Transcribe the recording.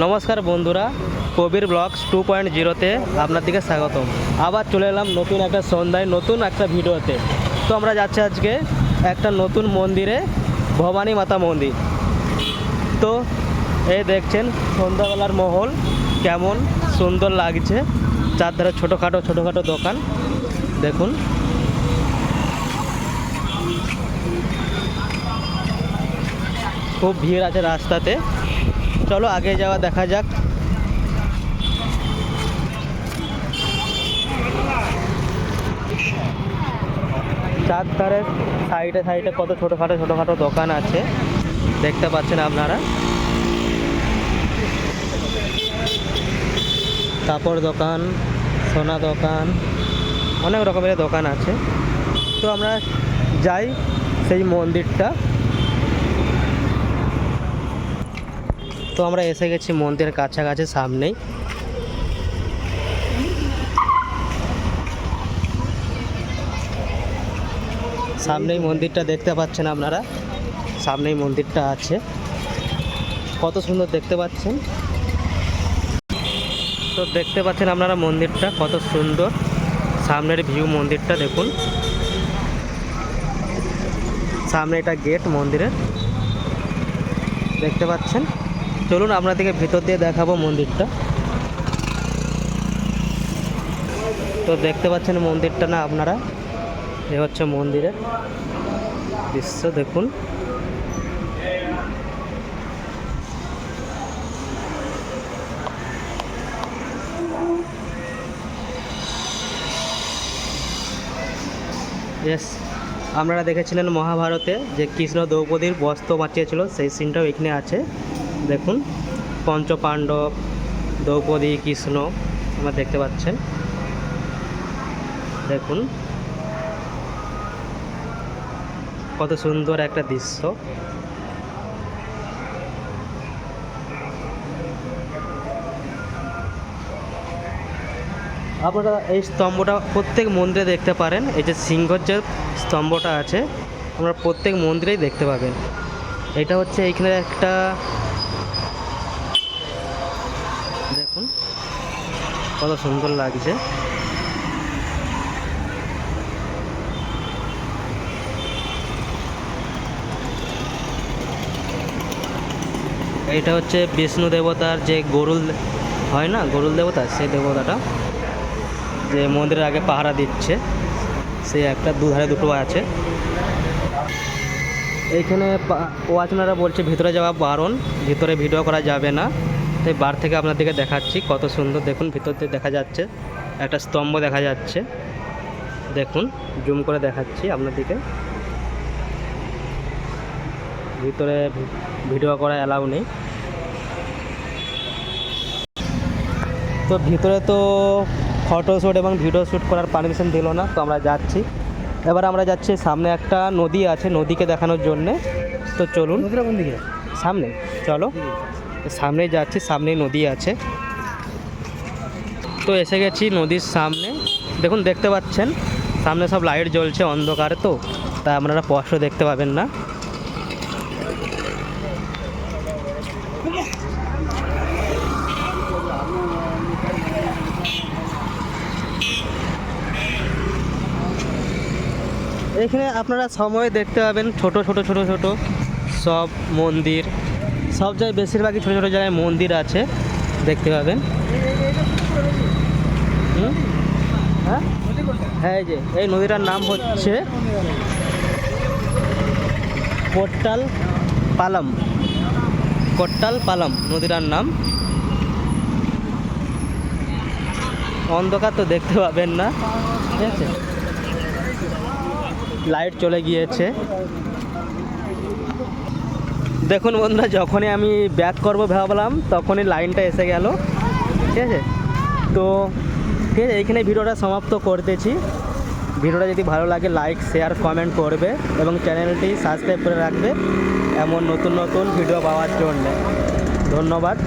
নমস্কার বন্ধুরা, কবির ব্লগস 2.0-তে আপনাদেরকে স্বাগতম। আবার চলে এলাম নতুন একটা সন্ধ্যায় নতুন একটা ভিডিওতে। তো আমরা যাচ্ছি আজকে একটা নতুন মন্দিরে, ভবানী মাতা মন্দির। তো এই দেখছেন সন্ধ্যাবেলার মহল কেমন সুন্দর লাগছে, চারধারে ছোটোখাটো দোকান দেখুন। খুব ভিড় আছে রাস্তাতে, চলো আগে যাওয়া দেখা যাক। চারধারে সাইডে কত ছোটোখাটো দোকান আছে দেখতে পাচ্ছেন আপনারা। কাপড় দোকান, সোনা দোকান, অনেক রকমের দোকান আছে। তো আমরা যাই সেই মন্দিরটা। তো আমরা এসে গেছি মন্দিরের কাছাকাছি, সামনেই। সামনেই মন্দিরটা দেখতে পাচ্ছেন আপনারা, সামনেই মন্দিরটা আছে, কত সুন্দর দেখতে পাচ্ছেন। তো দেখতে পাচ্ছেন আপনারা মন্দিরটা কত সুন্দর, সামনের ভিউ মন্দিরটা দেখুন। সামনে এটা গেট মন্দিরের, দেখতে পাচ্ছেন। চলুন আপনাদেরকে ভিতর দিয়ে দেখাবো মন্দিরটা। তো দেখতে পাচ্ছেন মন্দিরটা না আপনারা, এ হচ্ছে মন্দিরের দৃশ্য দেখুন। ইয়েস, আপনারা দেখেছিলেন মহাভারতে যে কৃষ্ণ দ্রৌপদীর বস্ত্র বাঁচিয়েছিল, সেই সিনটাও এখানে আছে দেখুন। পঞ্চপাণ্ডব, দ্রৌপদী, কৃষ্ণ আপনারা দেখতে পাচ্ছেন দেখুন, কত সুন্দর একটা দৃশ্য। আপনারা এই স্তম্ভটা প্রত্যেক মন্দিরে দেখতে পারেন। এই যে সিংহর যে স্তম্ভটা আছে আমরা প্রত্যেক মন্দিরেই দেখতে পাবেন। এটা হচ্ছে এইখানে একটা দেখুন কত সুন্দর লাগছে। এটা হচ্ছে বিষ্ণু দেবতার যে গরুল হয় না, গরুল দেবতা, সেই দেবতাটা যে মন্দিরের আগে পাহারা দিচ্ছে, সে একটা দুধারে দুটো আছে। এইখানে ওয়াচম্যানরা বলছে ভিতরে যাওয়া বারণ, ভিতরে ভিডিও করা যাবে না। তাই বার থেকে আপনাদেরকে দেখাচ্ছি কত সুন্দর দেখুন। ভিতর দিয়ে দেখা যাচ্ছে একটা স্তম্ভ দেখা যাচ্ছে দেখুন, জুম করে দেখাচ্ছি আপনাদেরকে। ভিতরে ভিডিও করা অ্যালাউ নেই। তো ভিতরে তো ফটোশ্যুট এবং ভিডিও শ্যুট করার পারমিশন দিল না, তো আমরা যাচ্ছি। এবার আমরা যাচ্ছি সামনে একটা নদী আছে, নদীকে দেখানোর জন্যে। তো চলুন সামনে, চলো সামনেই যাচ্ছি, সামনেই নদী আছে। তো এসে গেছি নদীর সামনে দেখুন, দেখতে পাচ্ছেন সামনে সব লাইট জ্বলছে, অন্ধকার তো তাই আপনারা স্পষ্ট দেখতে পাবেন না। এখানে আপনারা সময় দেখতে পাবেন ছোট সব মন্দির, সব জায়গায় বেশিরভাগই ছোট জায়গায় মন্দির আছে দেখতে পাবেন। হ্যাঁ, এই যে এই নদীটার নাম হচ্ছে কোট্টাল পালাম নদীটার নাম। অন্ধকার তো দেখতে পাবেন না, ঠিক আছে, লাইট চলে গিয়েছে দেখুন বন্ধুরা। যখনই আমি ব্যাক করবো ভাবলাম তখনই লাইনটা এসে গেল, ঠিক আছে। তো ঠিক আছে, এইখানে ভিডিওটা সমাপ্ত করতেছি। ভিডিওটা যদি ভালো লাগে লাইক, শেয়ার, কমেন্ট করবে এবং চ্যানেলটি সাবস্ক্রাইব করে রাখবে এমন নতুন ভিডিও পাওয়ার জন্য। ধন্যবাদ।